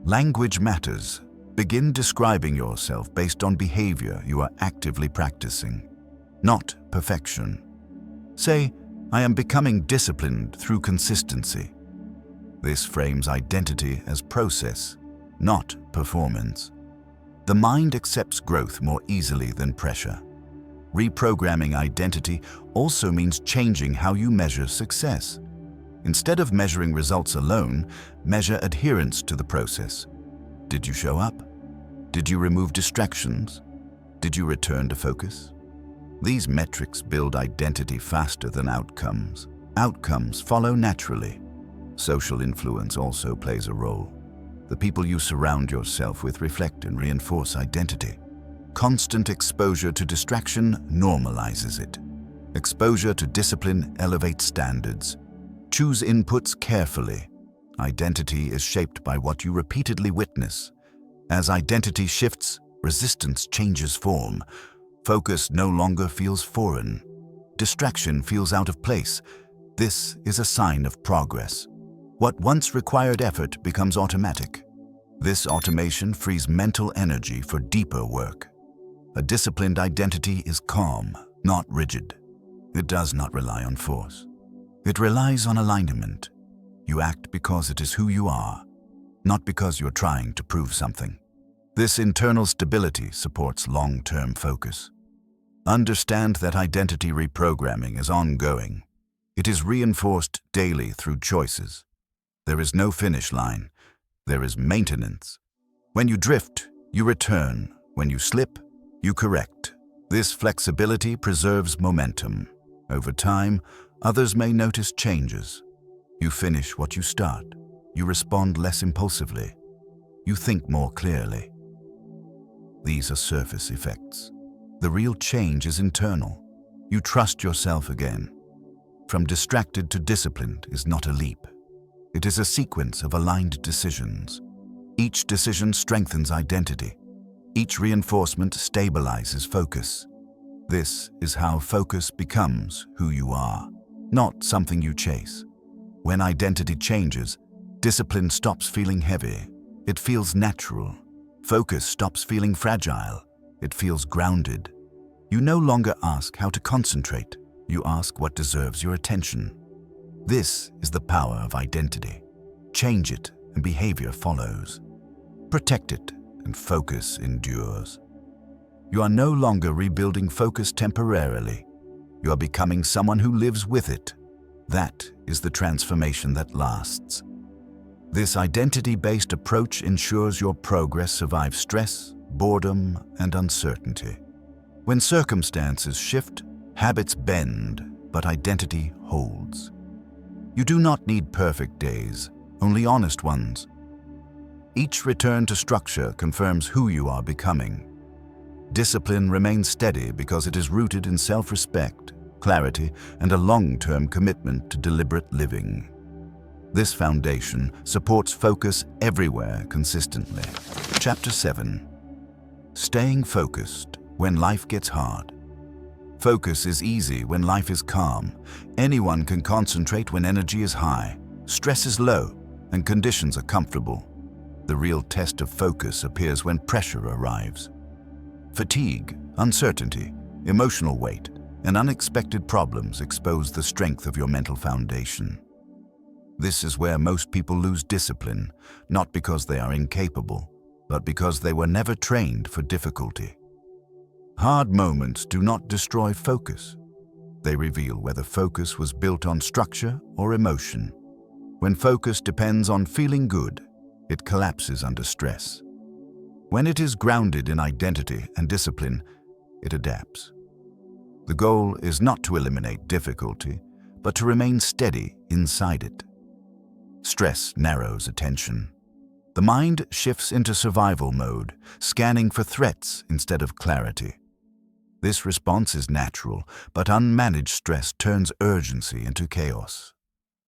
Language matters. Begin describing yourself based on behavior you are actively practicing, not perfection. Say, "I am becoming disciplined through consistency." This frames identity as process, not performance. The mind accepts growth more easily than pressure. Reprogramming identity also means changing how you measure success. Instead of measuring results alone, measure adherence to the process. Did you show up? Did you remove distractions? Did you return to focus? These metrics build identity faster than outcomes. Outcomes follow naturally. Social influence also plays a role. The people you surround yourself with reflect and reinforce identity. Constant exposure to distraction normalizes it. Exposure to discipline elevates standards. Choose inputs carefully. Identity is shaped by what you repeatedly witness. As identity shifts, resistance changes form. Focus no longer feels foreign. Distraction feels out of place. This is a sign of progress. What once required effort becomes automatic. This automation frees mental energy for deeper work. A disciplined identity is calm, not rigid. It does not rely on force. It relies on alignment. You act because it is who you are, not because you're trying to prove something. This internal stability supports long-term focus. Understand that identity reprogramming is ongoing. It is reinforced daily through choices. There is no finish line. There is maintenance. When you drift, you return. When you slip, you correct. This flexibility preserves momentum. Over time, others may notice changes. You finish what you start. You respond less impulsively. You think more clearly. These are surface effects. The real change is internal. You trust yourself again. From distracted to disciplined is not a leap. It is a sequence of aligned decisions. Each decision strengthens identity. Each reinforcement stabilizes focus. This is how focus becomes who you are, not something you chase. When identity changes, discipline stops feeling heavy. It feels natural. Focus stops feeling fragile. It feels grounded. You no longer ask how to concentrate. You ask what deserves your attention. This is the power of identity. Change it and behavior follows. Protect it and focus endures. You are no longer rebuilding focus temporarily. You are becoming someone who lives with it. That is the transformation that lasts. This identity-based approach ensures your progress survives stress, boredom, and uncertainty. When circumstances shift, habits bend, but identity holds. You do not need perfect days, only honest ones. Each return to structure confirms who you are becoming. Discipline remains steady because it is rooted in self-respect, clarity, and a long-term commitment to deliberate living. This foundation supports focus everywhere consistently. Chapter 7. Staying focused when life gets hard. Focus is easy when life is calm. Anyone can concentrate when energy is high, stress is low, and conditions are comfortable. The real test of focus appears when pressure arrives. Fatigue, uncertainty, emotional weight, and unexpected problems expose the strength of your mental foundation. This is where most people lose discipline, not because they are incapable, but because they were never trained for difficulty. Hard moments do not destroy focus. They reveal whether focus was built on structure or emotion. When focus depends on feeling good, it collapses under stress. When it is grounded in identity and discipline, it adapts. The goal is not to eliminate difficulty, but to remain steady inside it. Stress narrows attention. The mind shifts into survival mode, scanning for threats instead of clarity. This response is natural, but unmanaged stress turns urgency into chaos.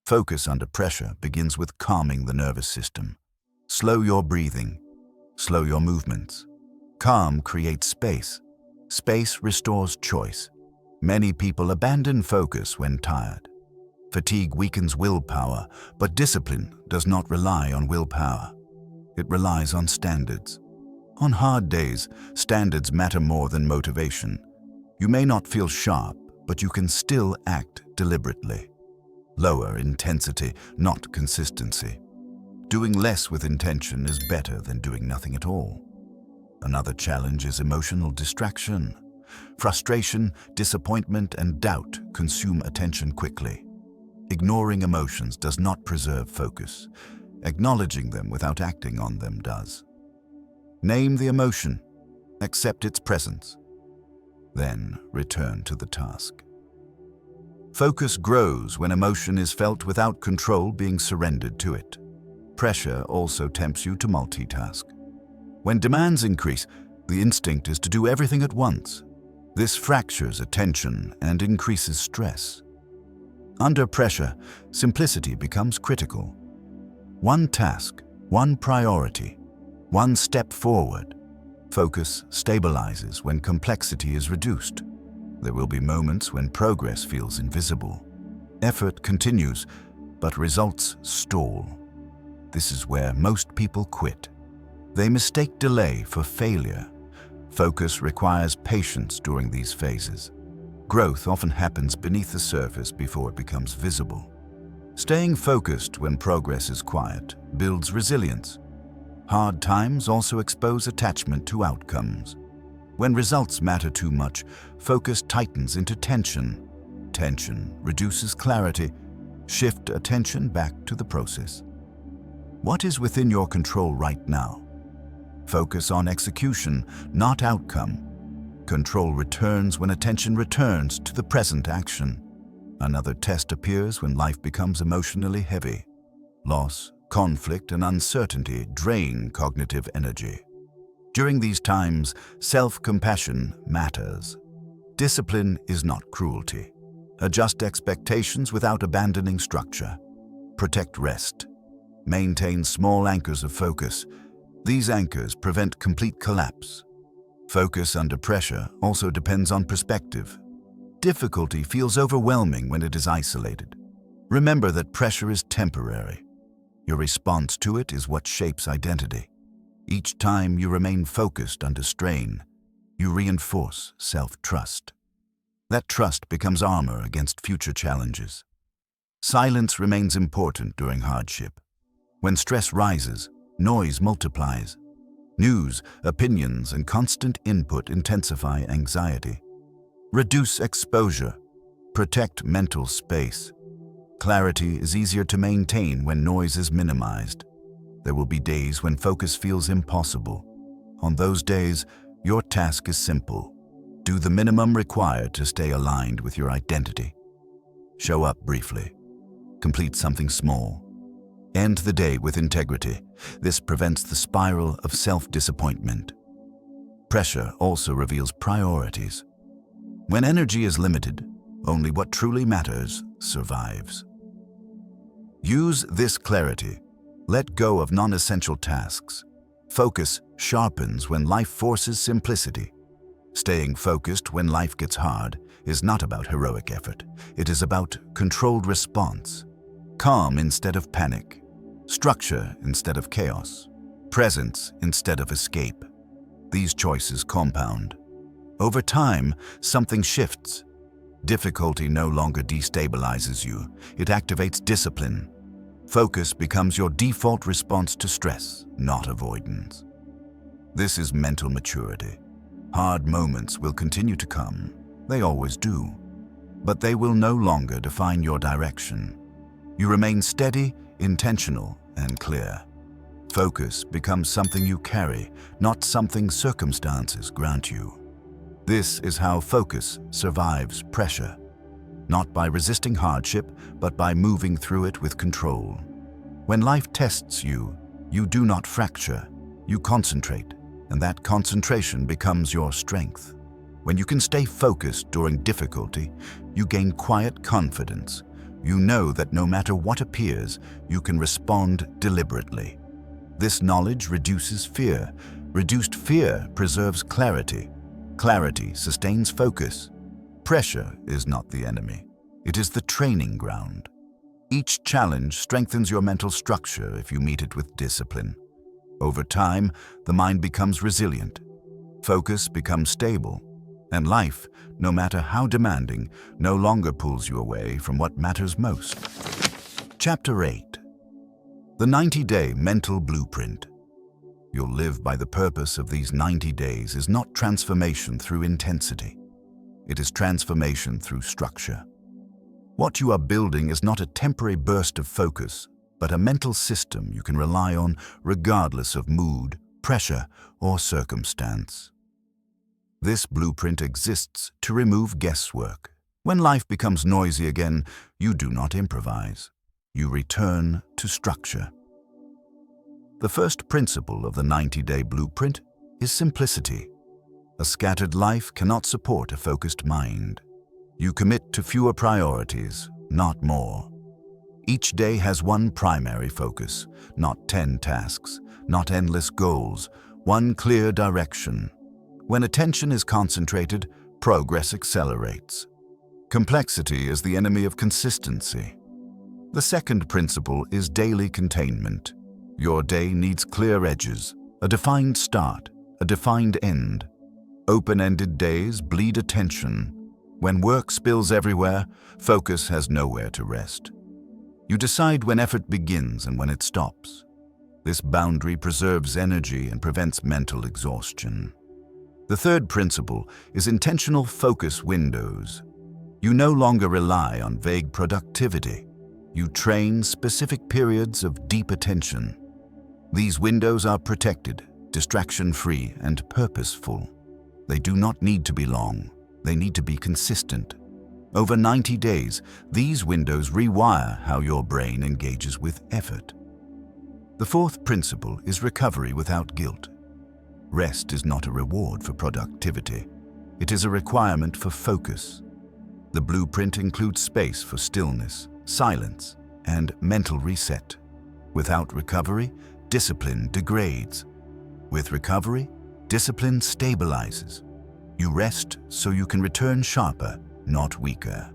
Focus under pressure begins with calming the nervous system. Slow your breathing. Slow your movements. Calm creates space. Space restores choice. Many people abandon focus when tired. Fatigue weakens willpower, but discipline does not rely on willpower. It relies on standards. On hard days, standards matter more than motivation. You may not feel sharp, but you can still act deliberately. Lower intensity, not consistency. Doing less with intention is better than doing nothing at all. Another challenge is emotional distraction. Frustration, disappointment, and doubt consume attention quickly. Ignoring emotions does not preserve focus. Acknowledging them without acting on them does. Name the emotion. Accept its presence. Then return to the task. Focus grows when emotion is felt without control being surrendered to it. Pressure also tempts you to multitask. When demands increase, the instinct is to do everything at once. This fractures attention and increases stress. Under pressure, simplicity becomes critical. One task, one priority, one step forward. Focus stabilizes when complexity is reduced. There will be moments when progress feels invisible. Effort continues, but results stall. This is where most people quit. They mistake delay for failure. Focus requires patience during these phases. Growth often happens beneath the surface before it becomes visible. Staying focused when progress is quiet builds resilience. Hard times also expose attachment to outcomes. When results matter too much, focus tightens into tension. Tension reduces clarity. Shift attention back to the process. What is within your control right now? Focus on execution, not outcome. Control returns when attention returns to the present action. Another test appears when life becomes emotionally heavy. Loss, conflict, and uncertainty drain cognitive energy. During these times, self-compassion matters. Discipline is not cruelty. Adjust expectations without abandoning structure. Protect rest. Maintain small anchors of focus. These anchors prevent complete collapse. Focus under pressure also depends on perspective. Difficulty feels overwhelming when it is isolated. Remember that pressure is temporary. Your response to it is what shapes identity. Each time you remain focused under strain, you reinforce self-trust. That trust becomes armor against future challenges. Silence remains important during hardship. When stress rises, noise multiplies. News, opinions, and constant input intensify anxiety. Reduce exposure. Protect mental space. Clarity is easier to maintain when noise is minimized. There will be days when focus feels impossible. On those days, your task is simple. Do the minimum required to stay aligned with your identity. Show up briefly. Complete something small. End the day with integrity. This prevents the spiral of self-disappointment. Pressure also reveals priorities. When energy is limited, only what truly matters survives. Use this clarity. Let go of non-essential tasks. Focus sharpens when life forces simplicity. Staying focused when life gets hard is not about heroic effort. It is about controlled response. Calm instead of panic. Structure instead of chaos. Presence instead of escape. These choices compound. Over time, something shifts. Difficulty no longer destabilizes you. It activates discipline. Focus becomes your default response to stress, not avoidance. This is mental maturity. Hard moments will continue to come. They always do. But they will no longer define your direction. You remain steady, intentional, and clear. Focus becomes something you carry, not something circumstances grant you. This is how focus survives pressure. Not by resisting hardship, but by moving through it with control. When life tests you, you do not fracture, you concentrate, and that concentration becomes your strength. When you can stay focused during difficulty, you gain quiet confidence. You know that no matter what appears, you can respond deliberately. This knowledge reduces fear. Reduced fear preserves clarity. Clarity sustains focus. Pressure is not the enemy. It is the training ground. Each challenge strengthens your mental structure if you meet it with discipline. Over time, the mind becomes resilient. Focus becomes stable. And life, no matter how demanding, no longer pulls you away from what matters most. Chapter 8. The 90-Day Mental Blueprint. You'll live by the purpose of these 90 days is not transformation through intensity. It is transformation through structure. What you are building is not a temporary burst of focus, but a mental system you can rely on regardless of mood, pressure, or circumstance. This blueprint exists to remove guesswork. When life becomes noisy again, you do not improvise. You return to structure. The first principle of the 90-day blueprint is simplicity. A scattered life cannot support a focused mind. You commit to fewer priorities, not more. Each day has one primary focus, not 10 tasks, not endless goals, one clear direction. When attention is concentrated, progress accelerates. Complexity is the enemy of consistency. The second principle is daily containment. Your day needs clear edges, a defined start, a defined end. Open-ended days bleed attention. When work spills everywhere, focus has nowhere to rest. You decide when effort begins and when it stops. This boundary preserves energy and prevents mental exhaustion. The third principle is intentional focus windows. You no longer rely on vague productivity. You train specific periods of deep attention. These windows are protected, distraction-free, and purposeful. They do not need to be long. They need to be consistent. Over 90 days, these windows rewire how your brain engages with effort. The fourth principle is recovery without guilt. Rest is not a reward for productivity. It is a requirement for focus. The blueprint includes space for stillness, silence, and mental reset. Without recovery, discipline degrades. With recovery, discipline stabilizes. You rest so you can return sharper, not weaker.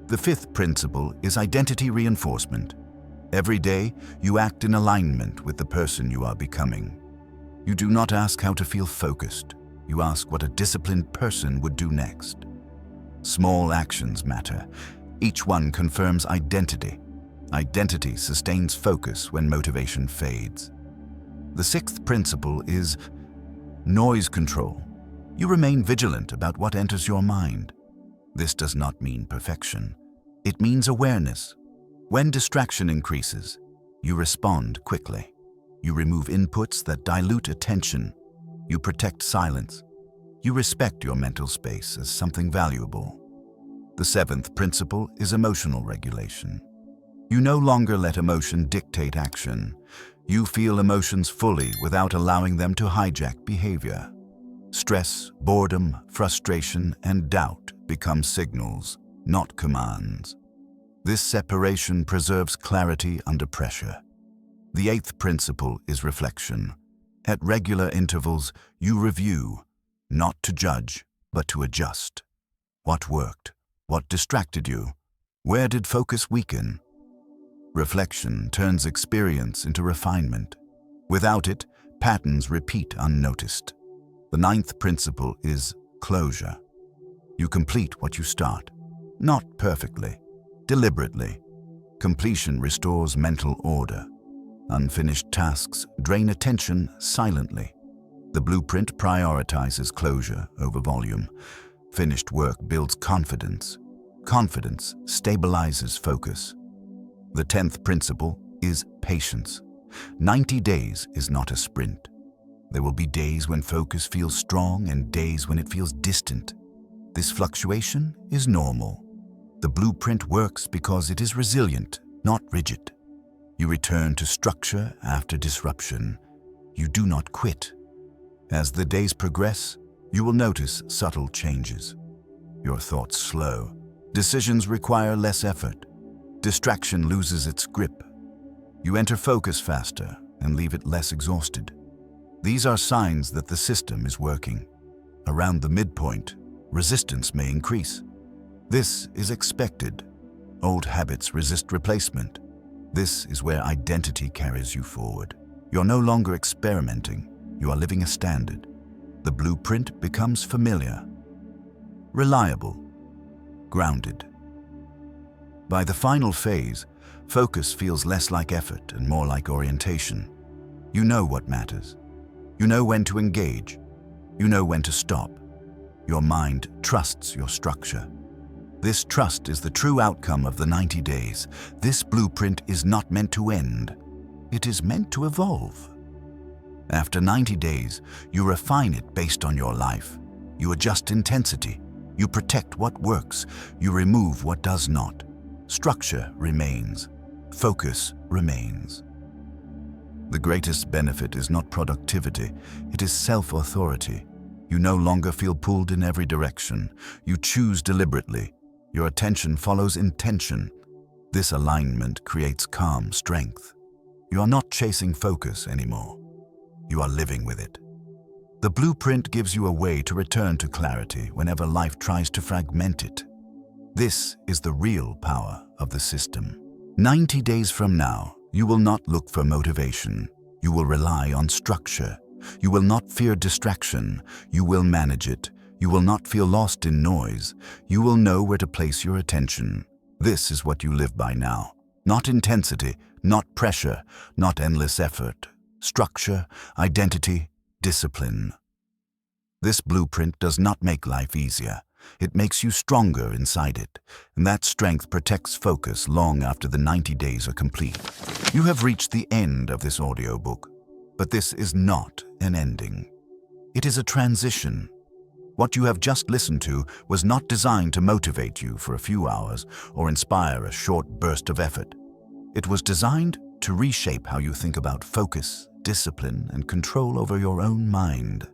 The fifth principle is identity reinforcement. Every day, you act in alignment with the person you are becoming. You do not ask how to feel focused. You ask what a disciplined person would do next. Small actions matter. Each one confirms identity. Identity sustains focus when motivation fades. The sixth principle is noise control. You remain vigilant about what enters your mind. This does not mean perfection. It means awareness. When distraction increases, you respond quickly. You remove inputs that dilute attention. You protect silence. You respect your mental space as something valuable. The seventh principle is emotional regulation. You no longer let emotion dictate action. You feel emotions fully without allowing them to hijack behavior. Stress, boredom, frustration, and doubt become signals, not commands. This separation preserves clarity under pressure. The eighth principle is reflection. At regular intervals, you review, not to judge, but to adjust. What worked? What distracted you? Where did focus weaken? Reflection turns experience into refinement. Without it, patterns repeat unnoticed. The ninth principle is closure. You complete what you start, not perfectly, deliberately. Completion restores mental order. Unfinished tasks drain attention silently. The blueprint prioritizes closure over volume. Finished work builds confidence. Confidence stabilizes focus. The 10th principle is patience. 90 days is not a sprint. There will be days when focus feels strong and days when it feels distant. This fluctuation is normal. The blueprint works because it is resilient, not rigid. You return to structure after disruption. You do not quit. As the days progress, you will notice subtle changes. Your thoughts slow. Decisions require less effort. Distraction loses its grip. You enter focus faster and leave it less exhausted. These are signs that the system is working. Around the midpoint, resistance may increase. This is expected. Old habits resist replacement. This is where identity carries you forward. You're no longer experimenting. You are living a standard. The blueprint becomes familiar, reliable, grounded. By the final phase, focus feels less like effort and more like orientation. You know what matters. You know when to engage. You know when to stop. Your mind trusts your structure. This trust is the true outcome of the 90 days. This blueprint is not meant to end. It is meant to evolve. After 90 days, you refine it based on your life. You adjust intensity. You protect what works. You remove what does not. Structure remains. Focus remains. The greatest benefit is not productivity. It is self-authority. You no longer feel pulled in every direction. You choose deliberately. Your attention follows intention. This alignment creates calm strength. You are not chasing focus anymore. You are living with it. The blueprint gives you a way to return to clarity whenever life tries to fragment it. This is the real power of the system. 90 days from now, you will not look for motivation. You will rely on structure. You will not fear distraction. You will manage it. You will not feel lost in noise. You will know where to place your attention. This is what you live by now. Not intensity, not pressure, not endless effort. Structure, identity, discipline. This blueprint does not make life easier. It makes you stronger inside it, and that strength protects focus long after the 90 days are complete. You have reached the end of this audiobook, but this is not an ending. It is a transition. What you have just listened to was not designed to motivate you for a few hours or inspire a short burst of effort. It was designed to reshape how you think about focus, discipline, and control over your own mind.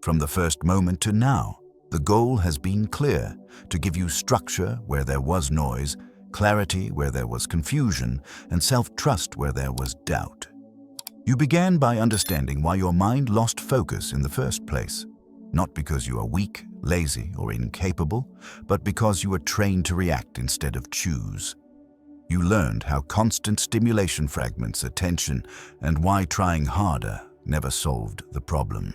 From the first moment to now, the goal has been clear: to give you structure where there was noise, clarity where there was confusion, and self-trust where there was doubt. You began by understanding why your mind lost focus in the first place. Not because you are weak, lazy, or incapable, but because you were trained to react instead of choose. You learned how constant stimulation fragments attention and why trying harder never solved the problem.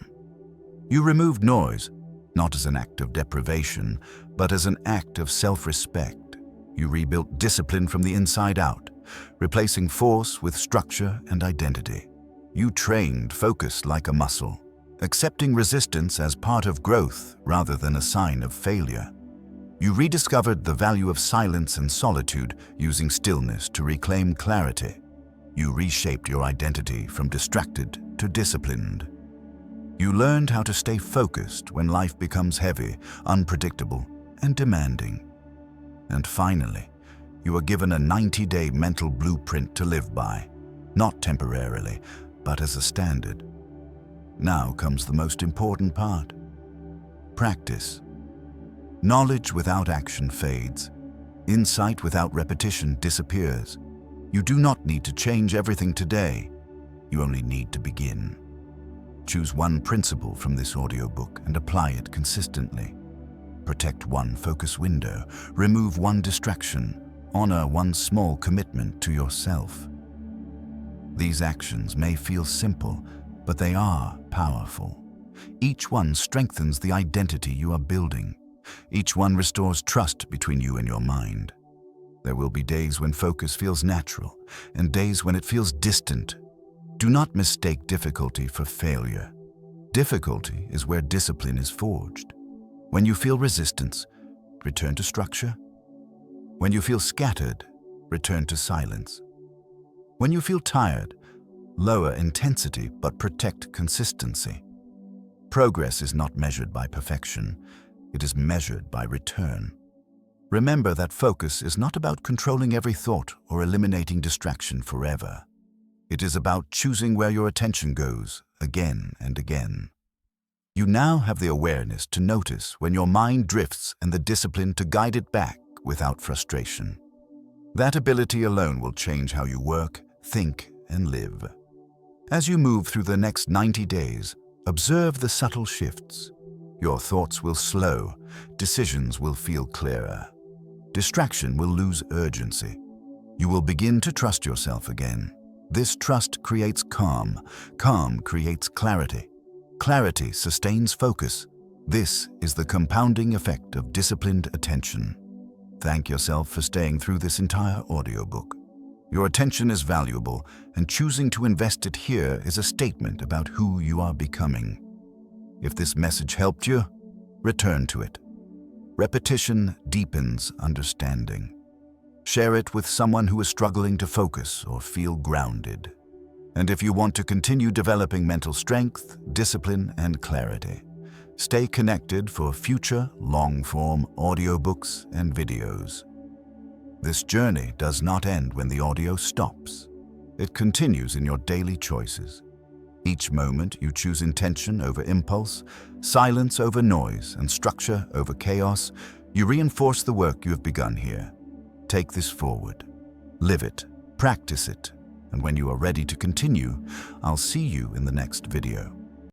You removed noise, not as an act of deprivation, but as an act of self-respect. You rebuilt discipline from the inside out, replacing force with structure and identity. You trained focus like a muscle, accepting resistance as part of growth rather than a sign of failure. You rediscovered the value of silence and solitude, using stillness to reclaim clarity. You reshaped your identity from distracted to disciplined. You learned how to stay focused when life becomes heavy, unpredictable, and demanding. And finally, you were given a 90-day mental blueprint to live by, not temporarily, but as a standard. Now comes the most important part: practice. Knowledge without action fades. Insight without repetition disappears. You do not need to change everything today. You only need to begin. Choose one principle from this audiobook and apply it consistently. Protect one focus window, remove one distraction, honor one small commitment to yourself. These actions may feel simple, but they are powerful. Each one strengthens the identity you are building. Each one restores trust between you and your mind. There will be days when focus feels natural and days when it feels distant. Do not mistake difficulty for failure. Difficulty is where discipline is forged. When you feel resistance, return to structure. When you feel scattered, return to silence. When you feel tired, lower intensity but protect consistency. Progress is not measured by perfection. It is measured by return. Remember that focus is not about controlling every thought or eliminating distraction forever. It is about choosing where your attention goes again and again. You now have the awareness to notice when your mind drifts and the discipline to guide it back without frustration. That ability alone will change how you work, think, and live. As you move through the next 90 days, observe the subtle shifts. Your thoughts will slow, decisions will feel clearer. Distraction will lose urgency. You will begin to trust yourself again. This trust creates calm. Calm creates clarity. Clarity sustains focus. This is the compounding effect of disciplined attention. Thank yourself for staying through this entire audiobook. Your attention is valuable, and choosing to invest it here is a statement about who you are becoming. If this message helped you, return to it. Repetition deepens understanding. Share it with someone who is struggling to focus or feel grounded. And if you want to continue developing mental strength, discipline, and clarity, stay connected for future long-form audiobooks and videos. This journey does not end when the audio stops. It continues in your daily choices. Each moment you choose intention over impulse, silence over noise, and structure over chaos, you reinforce the work you have begun here. Take this forward. Live it, practice it, and when you are ready to continue, I'll see you in the next video.